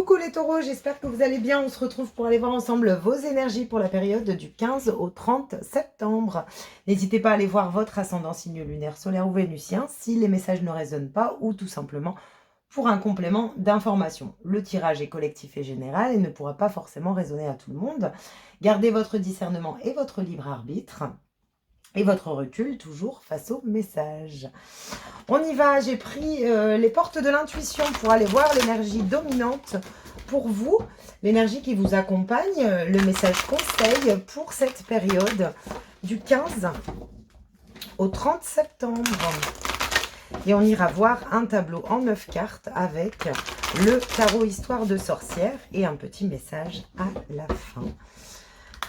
Coucou les taureaux, j'espère que vous allez bien. On se retrouve pour aller voir ensemble vos énergies pour la période du 15 au 30 septembre. N'hésitez pas à aller voir votre ascendant signe lunaire, solaire ou vénusien si les messages ne résonnent pas ou tout simplement pour un complément d'information. Le tirage est collectif et général et ne pourra pas forcément résonner à tout le monde. Gardez votre discernement et votre libre arbitre et votre recul toujours face aux messages. On y va, j'ai pris les portes de l'intuition pour aller voir l'énergie dominante pour vous, l'énergie qui vous accompagne, le message conseil pour cette période du 15 au 30 septembre. Et on ira voir un tableau en 9 cartes avec le tarot Histoire de sorcière et un petit message à la fin.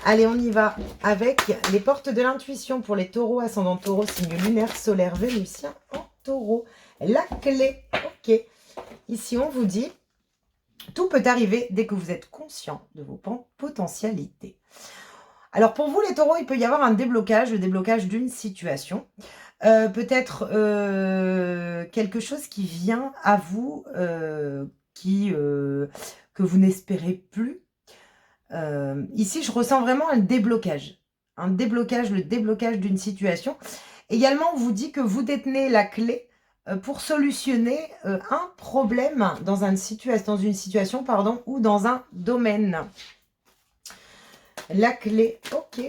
Allez, on y va avec les portes de l'intuition pour les taureaux, ascendant taureau, signe lunaire, solaire, vénusien en taureau. La clé, ok. Ici, on vous dit, tout peut arriver dès que vous êtes conscient de vos potentialités. Alors, pour vous, les taureaux, il peut y avoir un déblocage, le déblocage d'une situation. Peut-être quelque chose qui vient à vous, que vous n'espérez plus. Ici, je ressens vraiment un déblocage. Le déblocage d'une situation. Également, on vous dit que vous détenez la clé pour solutionner un problème dans une situation ou dans un domaine. La clé, ok.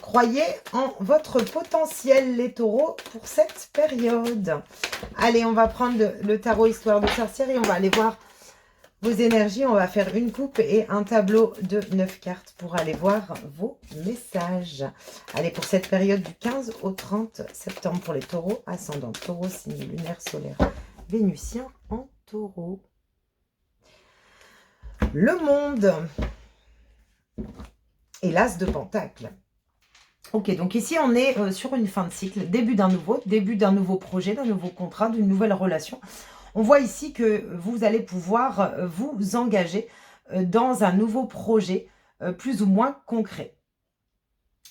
Croyez en votre potentiel, les taureaux, pour cette période. Allez, on va prendre le tarot Histoire de sorcière et on va aller voir vos énergies. On va faire une coupe et un tableau de 9 cartes pour aller voir vos messages. Allez, pour cette période du 15 au 30 septembre pour les taureaux, ascendant taureau, signe lunaire, solaire, vénusien en taureau. Le monde et l'as de pentacle. Ok, donc ici on est sur une fin de cycle, début d'un nouveau projet, d'un nouveau contrat, d'une nouvelle relation. On voit ici que vous allez pouvoir vous engager dans un nouveau projet plus ou moins concret.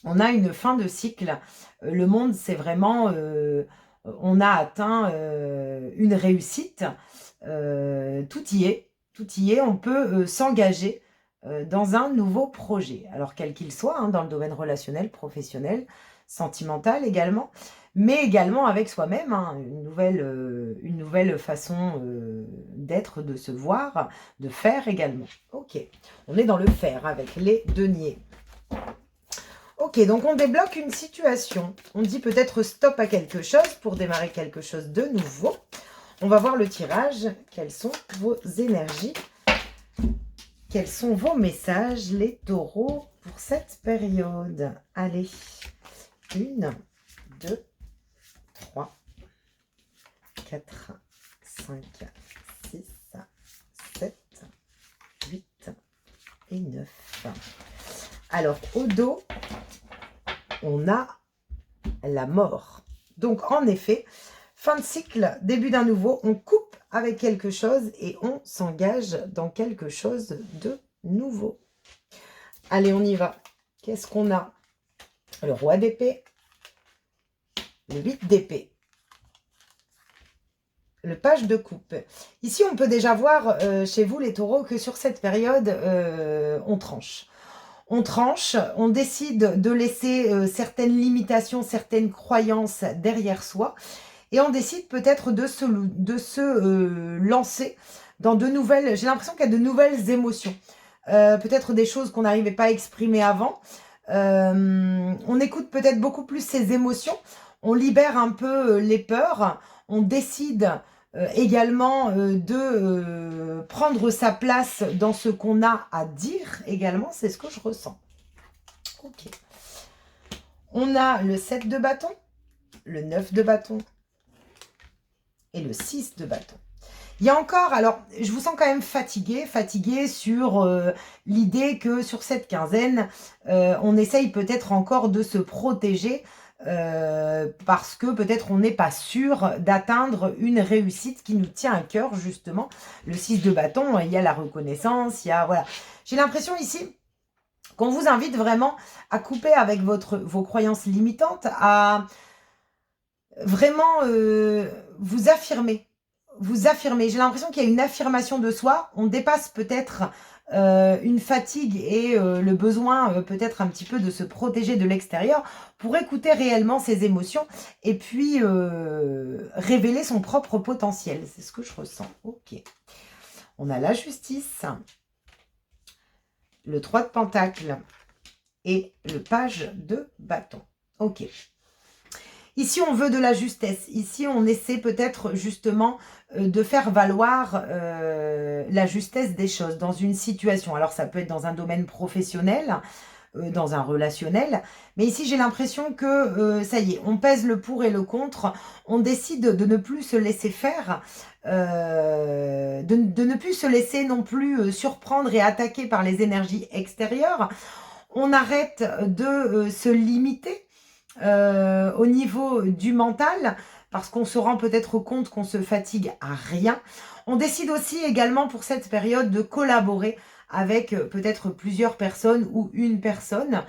On a une fin de cycle. Le monde, c'est vraiment... on a atteint une réussite. Tout y est. On peut s'engager dans un nouveau projet. Alors, quel qu'il soit, hein, dans le domaine relationnel, professionnel, sentimental également, mais également avec soi-même, hein, une nouvelle façon d'être, de se voir, de faire également. Ok, on est dans le faire avec les deniers. Ok, donc on débloque une situation. On dit peut-être stop à quelque chose pour démarrer quelque chose de nouveau. On va voir le tirage. Quelles sont vos énergies? Quels sont vos messages, les taureaux, pour cette période? Allez, 1, 2, 3, 4, 5, 6, 7, 8 et 9. Alors, au dos, on a la mort. Donc, en effet, fin de cycle, début d'un nouveau, on coupe avec quelque chose et on s'engage dans quelque chose de nouveau. Allez, on y va. Qu'est-ce qu'on a? Le roi d'épée, le 8 d'épée, le page de coupe. Ici, on peut déjà voir chez vous, les taureaux, que sur cette période, on tranche. On tranche, on décide de laisser certaines limitations, certaines croyances derrière soi. Et on décide peut-être de se lancer dans de nouvelles... J'ai l'impression qu'il y a de nouvelles émotions. Peut-être des choses qu'on n'arrivait pas à exprimer avant. On écoute peut-être beaucoup plus ses émotions. On libère un peu les peurs. On décide également de prendre sa place dans ce qu'on a à dire également. C'est ce que je ressens. Ok. On a le 7 de bâton, le 9 de bâton et le 6 de bâton. Il y a encore, alors je vous sens quand même fatigué sur l'idée que sur cette quinzaine, on essaye peut-être encore de se protéger parce que peut-être on n'est pas sûr d'atteindre une réussite qui nous tient à cœur justement. Le 6 de bâton, il y a la reconnaissance, il y a, voilà. J'ai l'impression ici qu'on vous invite vraiment à couper avec vos croyances limitantes, à vraiment vous affirmer. vous affirmez. J'ai l'impression qu'il y a une affirmation de soi. On dépasse peut-être une fatigue et le besoin peut-être un petit peu de se protéger de l'extérieur pour écouter réellement ses émotions et puis révéler son propre potentiel. C'est ce que je ressens. Ok. On a la justice, le 3 de pentacles et le page de bâton. Ok. Ici, on veut de la justesse. Ici, on essaie peut-être justement de faire valoir la justesse des choses dans une situation. Alors, ça peut être dans un domaine professionnel, dans un relationnel. Mais ici, j'ai l'impression que, ça y est, on pèse le pour et le contre. On décide de ne plus se laisser faire, de ne plus se laisser non plus surprendre et attaquer par les énergies extérieures. On arrête de se limiter au niveau du mental, parce qu'on se rend peut-être compte qu'on se fatigue à rien. On décide aussi également pour cette période de collaborer avec peut-être plusieurs personnes ou une personne.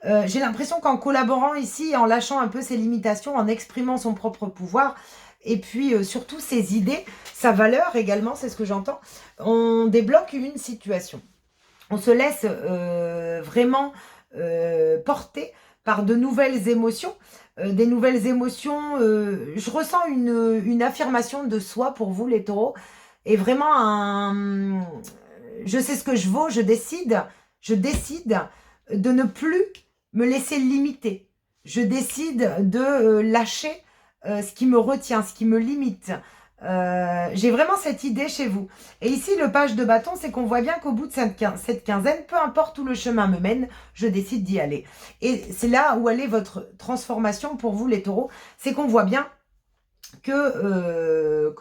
J'ai l'impression qu'en collaborant ici, en lâchant un peu ses limitations, en exprimant son propre pouvoir, et puis surtout ses idées, sa valeur également, c'est ce que j'entends, on débloque une situation. On se laisse vraiment porter par de nouvelles émotions. Des nouvelles émotions, je ressens une affirmation de soi pour vous les taureaux, et vraiment un... Je sais ce que je vaux, je décide de ne plus me laisser limiter. Je décide de lâcher ce qui me retient, ce qui me limite. J'ai vraiment cette idée chez vous. Et ici, le page de bâton, c'est qu'on voit bien qu'au bout de cette quinzaine, peu importe où le chemin me mène, je décide d'y aller. Et c'est là où est votre transformation pour vous, les taureaux. C'est qu'on voit bien que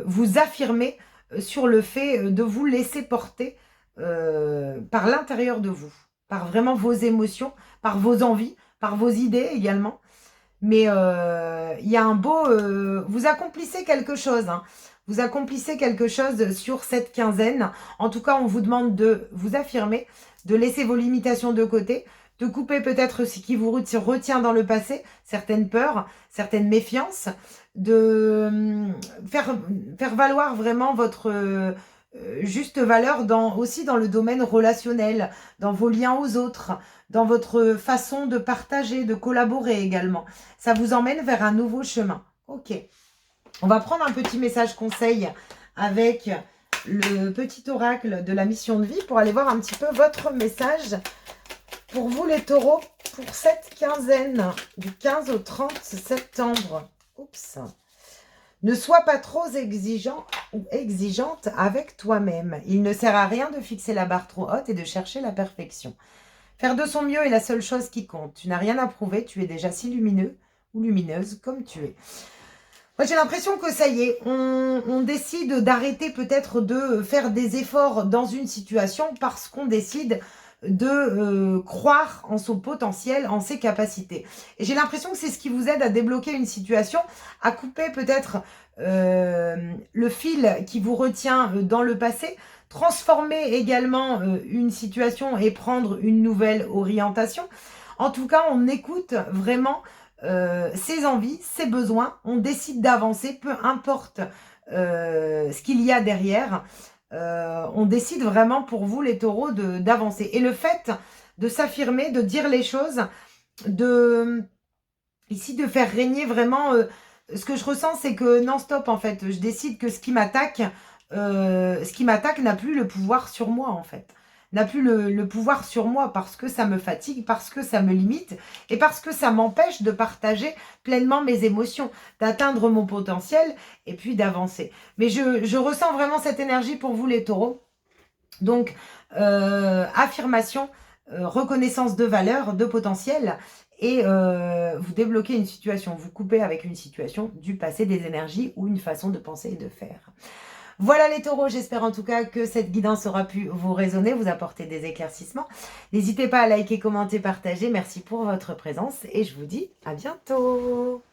vous affirmez sur le fait de vous laisser porter par l'intérieur de vous, par vraiment vos émotions, par vos envies, par vos idées également. Mais il y a un beau... vous accomplissez quelque chose. Hein. Vous accomplissez quelque chose sur cette quinzaine. En tout cas, on vous demande de vous affirmer, de laisser vos limitations de côté, de couper peut-être ce qui vous retient dans le passé, certaines peurs, certaines méfiances, de faire valoir vraiment votre juste valeur aussi dans le domaine relationnel, dans vos liens aux autres, dans votre façon de partager, de collaborer également. Ça vous emmène vers un nouveau chemin. Ok. On va prendre un petit message conseil avec le petit oracle de la mission de vie pour aller voir un petit peu votre message pour vous les taureaux pour cette quinzaine du 15 au 30 septembre. Oups. Ne sois pas trop exigeant ou exigeante avec toi-même. Il ne sert à rien de fixer la barre trop haute et de chercher la perfection. Faire de son mieux est la seule chose qui compte. Tu n'as rien à prouver, tu es déjà si lumineux ou lumineuse comme tu es. Moi, j'ai l'impression que ça y est, on décide d'arrêter peut-être de faire des efforts dans une situation parce qu'on décide de croire en son potentiel, en ses capacités. Et j'ai l'impression que c'est ce qui vous aide à débloquer une situation, à couper peut-être le fil qui vous retient dans le passé, transformer également une situation et prendre une nouvelle orientation. En tout cas, on écoute vraiment ses envies, ses besoins, on décide d'avancer, peu importe ce qu'il y a derrière. On décide vraiment pour vous les taureaux d'avancer. Et le fait de s'affirmer, de dire les choses, ici de faire régner vraiment, ce que je ressens c'est que non stop en fait, je décide que ce qui m'attaque n'a plus le pouvoir sur moi en fait. N'a plus le pouvoir sur moi parce que ça me fatigue, parce que ça me limite et parce que ça m'empêche de partager pleinement mes émotions, d'atteindre mon potentiel et puis d'avancer. Mais je ressens vraiment cette énergie pour vous les taureaux. Donc, affirmation, reconnaissance de valeur, de potentiel et vous débloquez une situation, vous coupez avec une situation du passé, des énergies ou une façon de penser et de faire. Voilà les taureaux, j'espère en tout cas que cette guidance aura pu vous résonner, vous apporter des éclaircissements. N'hésitez pas à liker, commenter, partager. Merci pour votre présence et je vous dis à bientôt.